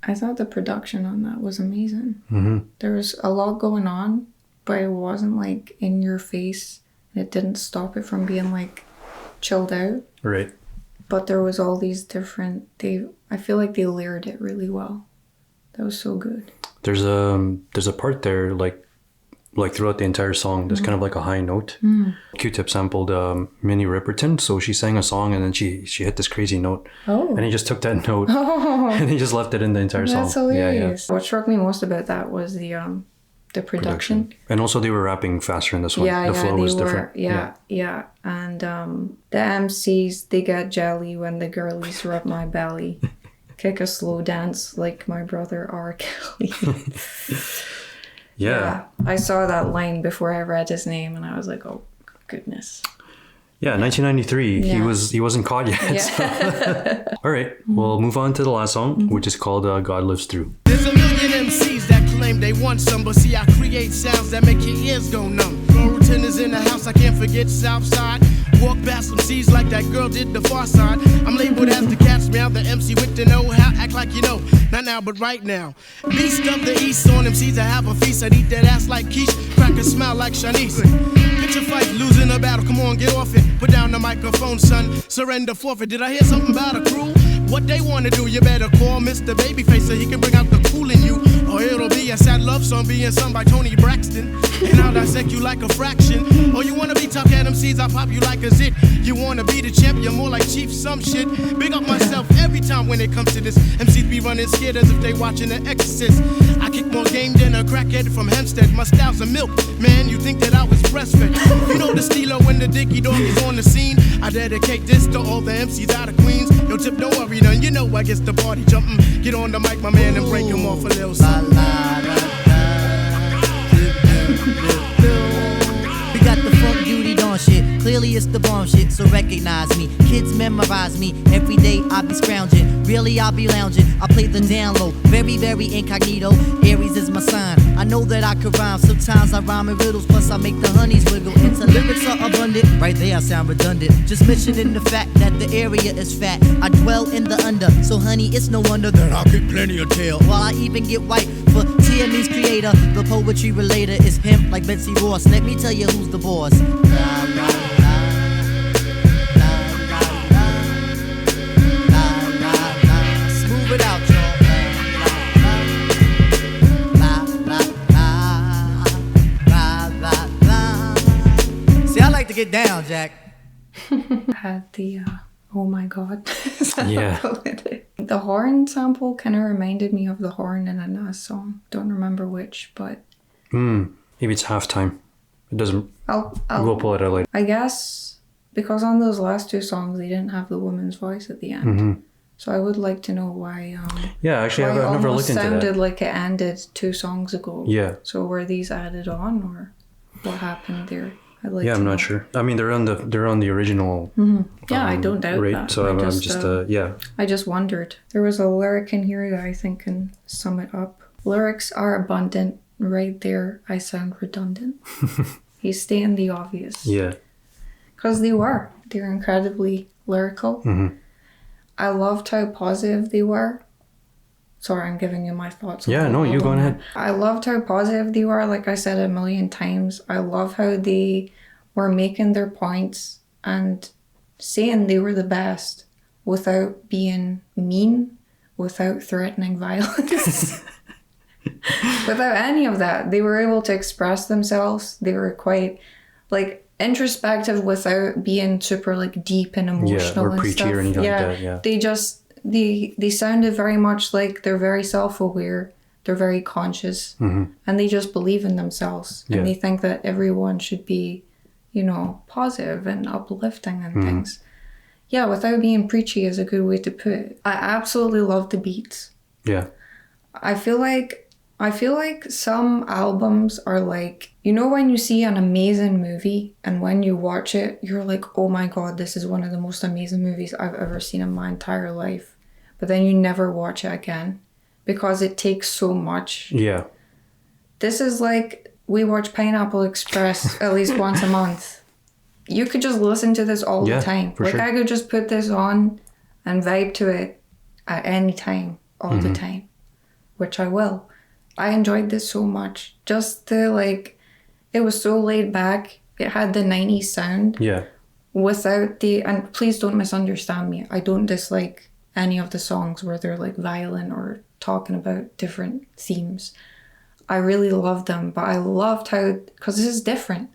I thought the production on that was amazing. There was a lot going on, but it wasn't like in your face. It didn't stop it from being like chilled out. Right. But there was all these different, I feel like they layered it really well. That was so good. There's a part there like throughout the entire song, there's kind of like a high note. Q-Tip sampled Minnie Riperton, so she sang a song and then she hit this crazy note. Oh. And he just took that note and he just left it in the entire song. That's hilarious. Yeah. What struck me most about that was the production. And also they were rapping faster in this one. The flow was different. Yeah. And the MCs, they get jelly when the girlies rub my belly. Kick a slow dance like my brother R. Kelly. Yeah. I saw that line before I read his name and I was like, oh goodness. Yeah, 1993. Yeah. He wasn't caught yet. Yeah. So. All right, we'll move on to the last song, which is called God Lives Through. There's a million MCs that claim they want some, but see I create sounds that make your ears go numb. Rollin is in the house, I can't forget Southside. Walk past some C's like that girl did the far side. I'm labeled as the cat's meow, the MC with the know-how. Act like you know, not now but right now. Beast of the East on MCs, I have a feast. I'd eat that ass like quiche, crack a smile like Shanice. Picture fight, losing a battle, come on, get off it. Put down the microphone, son, surrender forfeit. Did I hear something about a crew? What they wanna do, you better call Mr. Babyface so he can bring out the cool in you. Or it'll be a sad love song being sung by Tony Braxton. And I'll dissect you like a fraction. Or you wanna be tough at MCs, I'll pop you like a zit. You wanna be the champ, you're more like Chief some shit. Big up myself every time when it comes to this. MCs be running scared as if they watching The Exorcist. I kick more game than a crackhead from Hempstead. My style's a milk, man, you think that I was breastfed. You know the Steelo when the Dicky Dog is on the scene. I dedicate this to all the MCs out of Queens. Yo, Tip, don't worry, none. You know I get the party jumping. Get on the mic, my man, and break him off a little something. We got the funk duty dawn shit. Clearly it's the bomb shit, so recognize me. Kids memorize me. Every day I be scrounging. Really I'll be lounging. I play the down low. Very, very incognito. Aries is my sign. I know that I could rhyme. Sometimes I rhyme in riddles. Plus I make the honeys wiggle. Into lyrics are abundant. Right there I sound redundant. Just mentioning the fact that the area is fat. I dwell in the under. So honey, it's no wonder that I'll get plenty of tail. While I even get white for TME's creator. The poetry relator is pimp like Betsy Ross. Let me tell you who's the boss. Smooth it out, y'all. See, I like to get down, Jack. Had the oh my god. Yeah. The horn sample kind of reminded me of the horn in a Nas song. Don't remember which, but Maybe it's halftime. It doesn't. We'll pull it out later. I guess because on those last two songs they didn't have the woman's voice at the end. So I would like to know why. Yeah, actually, I've never looked into that. It sounded like it ended 2 songs ago. Yeah. So were these added on, or what happened there? I'd like I'm know. not sure. I mean, they're on the original. Yeah, I don't doubt right? that. So I'm just yeah. I just wondered. There was a lyric in here that I think can sum it up. Lyrics are abundant. Right there, I sound redundant. He's stating the obvious. Yeah. Because they were. They're incredibly lyrical. I loved how positive they were. Sorry, I'm giving you my thoughts. Yeah, no, you go ahead. I loved how positive they were, like I said a million times. I love how they were making their points and saying they were the best without being mean without threatening violence. Without any of that. They were able to express themselves. They were quite like introspective without being super like deep and emotional or and preachy stuff. or anything like that. Yeah. They just they sounded very much like they're very self-aware. They're very conscious, and they just believe in themselves, and they think that everyone should be, you know, positive and uplifting and things. Yeah, without being preachy is a good way to put it. I absolutely love the beats. Yeah. I feel like some albums are like, you know, when you see an amazing movie and when you watch it, you're like, oh my God, this is one of the most amazing movies I've ever seen in my entire life. But then you never watch it again because it takes so much. Yeah. This is like, we watch Pineapple Express at least once a month. You could just listen to this all the time. For like sure. I could just put this on and vibe to it at any time, all the time, which I will. I enjoyed this so much. Just the like, it was so laid back. It had the 90s sound. Yeah. Without the, and please don't misunderstand me. I don't dislike any of the songs where they're like violent or talking about different themes. I really loved them, but I loved how, because this is different.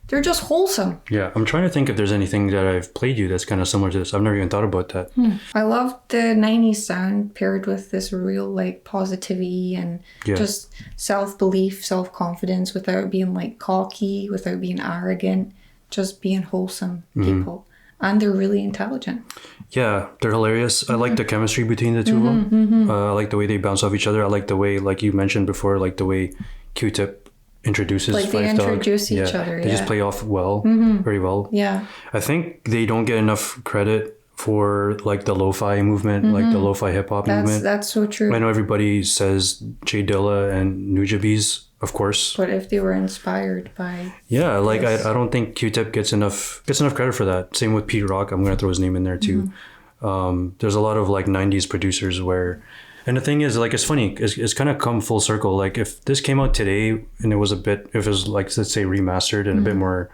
They're just wholesome. Yeah, I'm trying to think if there's anything that I've played you that's kind of similar to this. I've never even thought about that. I loved the 90s sound paired with this real like positivity and just self-belief, self-confidence without being like cocky, without being arrogant, just being wholesome people. And they're really intelligent. Yeah, they're hilarious. I like the chemistry between the two of them. I like the way they bounce off each other. I like the way, like you mentioned before, like the way Q-Tip introduces like they Five Dog. introduce each other. They just play off well, very well. Yeah. I think they don't get enough credit for like the lo-fi movement, like the lo-fi hip-hop movement. That's so true. I know everybody says Jay Dilla and Nujabes, of course. But if they were inspired by... Yeah, like I don't think Q-Tip gets enough credit for that. Same with Pete Rock. I'm going to throw his name in there too. There's a lot of like 90s producers where... And the thing is, like, it's funny. It's kind of come full circle. Like, if this came out today and it was if it was like, let's say, remastered and a bit more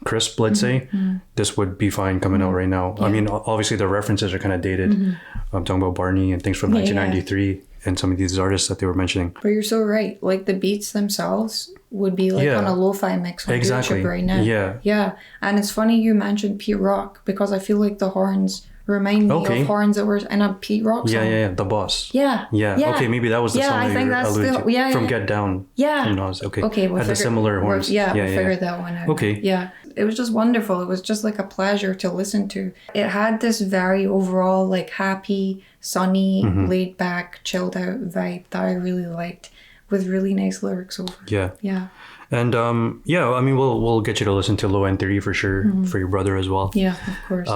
crisp, let's say, this would be fine coming out right now. Yeah. I mean, obviously the references are kind of dated. I'm talking about Barney and things from 1993 and some of these artists that they were mentioning. But you're so right. Like, the beats themselves would be like on a lo-fi mix on YouTube right now. Yeah. And it's funny you mentioned Pete Rock because I feel like the horns remind me of horns that were in a Pete Rock song. Yeah. The Boss. Yeah. Okay, maybe that was the song that you alluded to. From Get Down. Yeah. Okay, we'll had the similar horns. We'll figure that one out. Okay. Yeah. It was just wonderful. It was just like a pleasure to listen to. It had this very overall like happy, sunny, laid back, chilled out vibe that I really liked with really nice lyrics over. Yeah. And I mean, we'll get you to listen to Low End Theory for sure for your brother as well. Yeah, of course.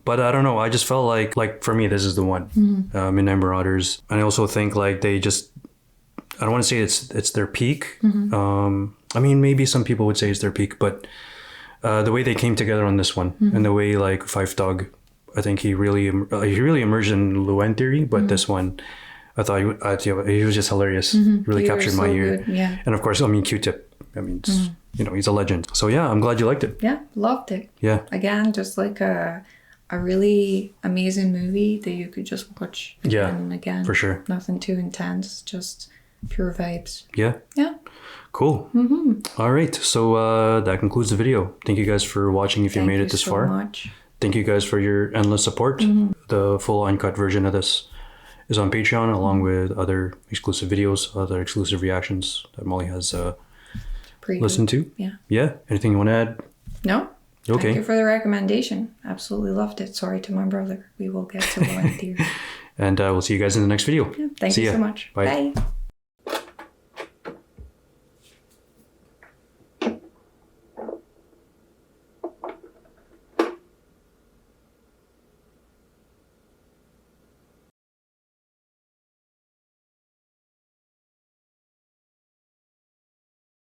But I don't know. I just felt like for me, this is the one. Midnight Marauders, and I also think like they just. I don't want to say it's their peak. I mean, maybe some people would say it's their peak, but the way they came together on this one and the way like Five Dog, I think he really emerged in Low End Theory, but this one. I thought he was just hilarious. Really captured my ear. Good. Yeah. And of course, I mean, Q-Tip. I mean, he's a legend. So yeah, I'm glad you liked it. Yeah, loved it. Yeah. Again, just like a really amazing movie that you could just watch again and again. For sure. Nothing too intense, just pure vibes. Yeah. Yeah. Cool. All right. So that concludes the video. Thank you guys for watching if you made it this far. Thank you so much. Thank you guys for your endless support. The full uncut version of this is on Patreon along with other exclusive videos, other exclusive reactions that Molly has listened to. Yeah. Anything you want to add? No. Okay. Thank you for the recommendation. Absolutely loved it. Sorry to my brother. We will get to one theory. And we'll see you guys in the next video. Yeah, thank you so much. Bye. Bye.